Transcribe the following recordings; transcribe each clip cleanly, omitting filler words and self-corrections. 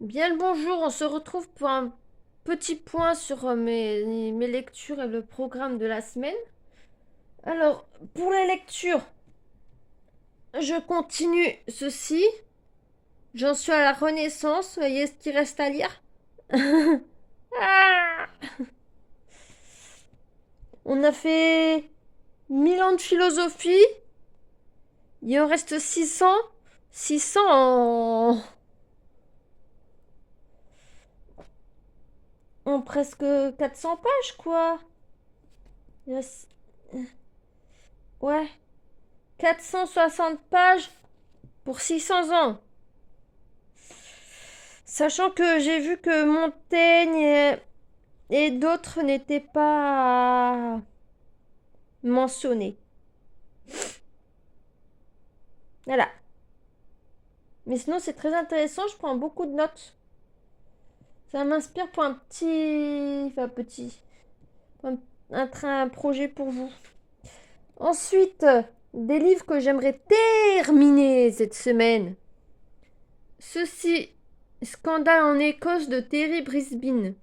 Bien le bonjour, on se retrouve pour un petit point sur mes lectures et le programme de la semaine. Alors, pour les lectures, je continue ceci. J'en suis à la Renaissance, vous voyez ce qu'il reste à lire. Ah, on a fait 1000 ans de philosophie, il en reste 600. 600 en presque 400 pages, quoi. Yes. Ouais, 460 pages pour 600 ans. Sachant que j'ai vu que Montaigne et d'autres n'étaient pas mentionnés. Voilà. Mais sinon, c'est très intéressant. Je prends beaucoup de notes. Ça m'inspire pour un petit. Enfin, petit. Un projet pour vous. Ensuite, des livres que j'aimerais terminer cette semaine. Ceci, Scandale en Écosse de Terry Brisbane.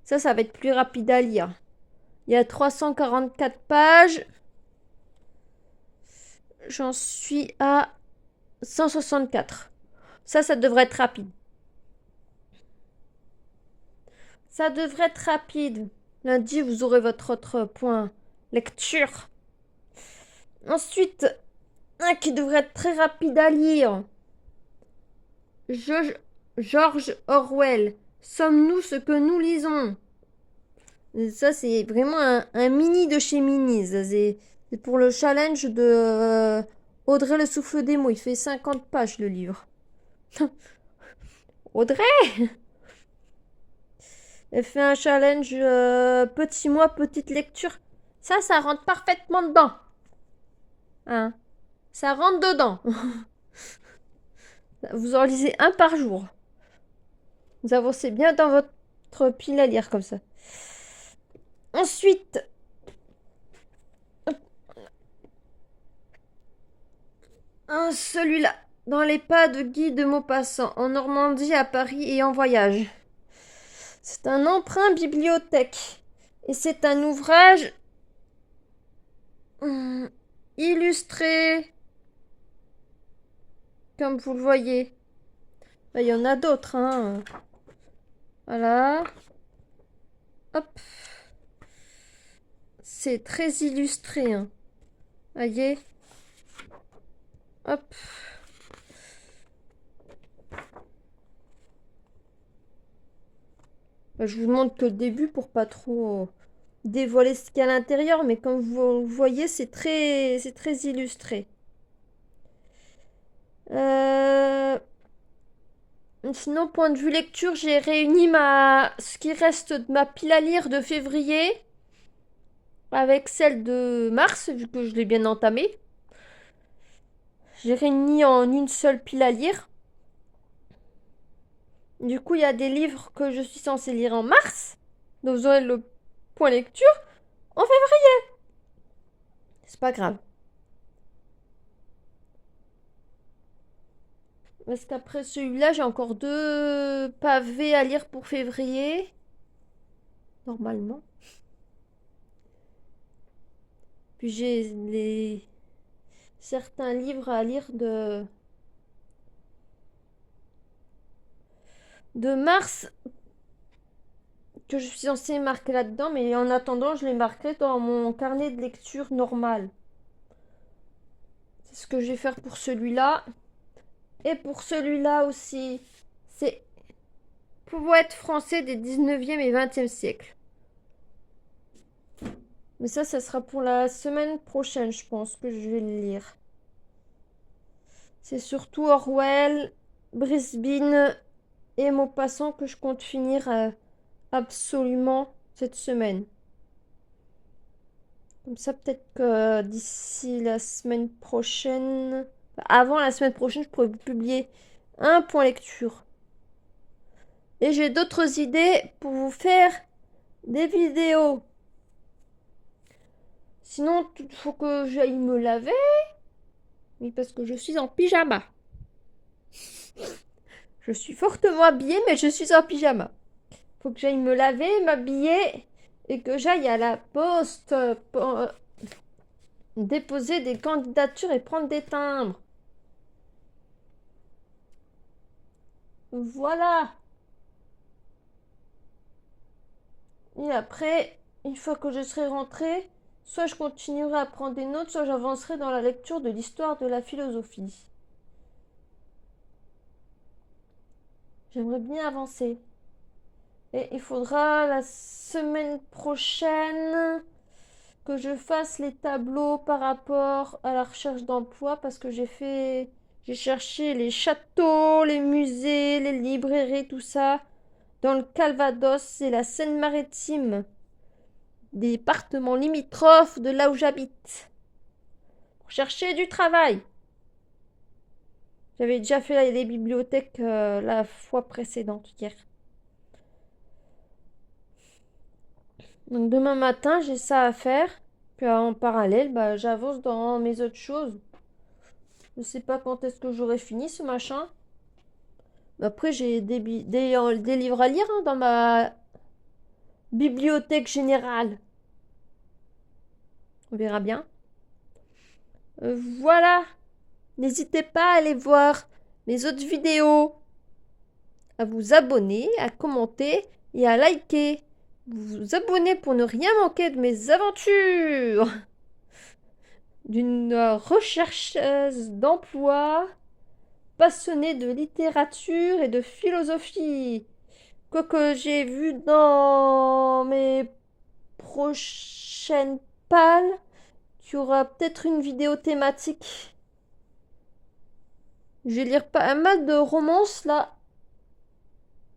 Ça va être plus rapide à lire. Il y a 344 pages. J'en suis à 164. Ça devrait être rapide. Ça devrait être rapide. Lundi, vous aurez votre autre point lecture. Ensuite, un qui devrait être très rapide à lire. George Orwell. Sommes-nous ce que nous lisons? Ça, c'est vraiment un mini de chez Mini. C'est pour le challenge de Audrey le souffle des mots. Il fait 50 pages le livre. Audrey, elle fait un challenge petit mois, petite lecture. Ça rentre parfaitement dedans. Hein? Ça rentre dedans. Vous en lisez un par jour. Vous avancez bien dans votre pile à lire comme ça. Ensuite, celui-là. Dans les pas de Guy de Maupassant, en Normandie, à Paris et en voyage. C'est un emprunt bibliothèque. Et c'est un ouvrage illustré, comme vous le voyez. Il y en a d'autres, hein. Voilà. Hop. C'est très illustré, hein. Voyez. Hop. Je vous montre que le début pour pas trop dévoiler ce qu'il y a à l'intérieur, mais comme vous voyez, c'est très illustré. Sinon, point de vue lecture, j'ai réuni ce qui reste de ma pile à lire de février avec celle de mars, vu que je l'ai bien entamée. J'ai réuni en une seule pile à lire. Du coup, il y a des livres que je suis censée lire en mars. Donc, vous aurez le point lecture en février. C'est pas grave. Parce qu'après celui-là, j'ai encore 2 pavés à lire pour février. Normalement. Puis j'ai certains livres à lire de mars que je suis censée marquer là-dedans, mais en attendant, je les marquerai dans mon carnet de lecture normal. C'est ce que je vais faire pour celui-là. Et pour celui-là aussi, c'est poète français des 19e et 20e siècles. Mais ça sera pour la semaine prochaine, je pense, que je vais le lire. C'est surtout Orwell, Brisbane et Maupassant que je compte finir absolument cette semaine. Comme ça, peut-être que d'ici la semaine prochaine, avant la semaine prochaine, je pourrais vous publier un point lecture. Et j'ai d'autres idées pour vous faire des vidéos. Sinon, il faut que j'aille me laver. Oui, parce que je suis en pyjama. Je suis fortement habillée, mais je suis en pyjama. Faut que j'aille me laver, m'habiller et que j'aille à la poste pour déposer des candidatures et prendre des timbres. Voilà. Et après, une fois que je serai rentrée, soit je continuerai à prendre des notes, soit j'avancerai dans la lecture de l'histoire de la philosophie. J'aimerais bien avancer. Et il faudra la semaine prochaine que je fasse les tableaux par rapport à la recherche d'emploi parce que j'ai cherché les châteaux, les musées, les librairies, tout ça dans le Calvados et la Seine-Maritime, des départements limitrophes de là où j'habite, pour chercher du travail. J'avais déjà fait les bibliothèques la fois précédente, hier. Donc demain matin, j'ai ça à faire. Puis en parallèle, j'avance dans mes autres choses. Je sais pas quand est-ce que j'aurai fini ce machin. Après, j'ai des livres à lire dans ma bibliothèque générale. On verra bien. Voilà. N'hésitez pas à aller voir mes autres vidéos, à vous abonner, à commenter et à liker. Vous abonner pour ne rien manquer de mes aventures d'une rechercheuse d'emploi passionnée de littérature et de philosophie. Quoique j'ai vu dans mes prochaines pales qu'il y aura peut-être une vidéo thématique. Je vais lire pas mal de romances là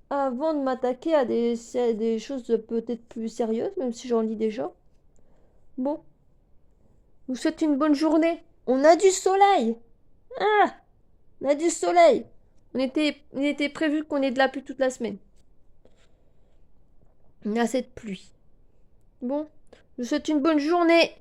avant de m'attaquer à des choses peut-être plus sérieuses, même si j'en lis déjà. Bon, je vous souhaite une bonne journée. On a du soleil. Ah, on a du soleil. Il était prévu qu'on ait de la pluie toute la semaine. On a cette pluie. Bon, je vous souhaite une bonne journée.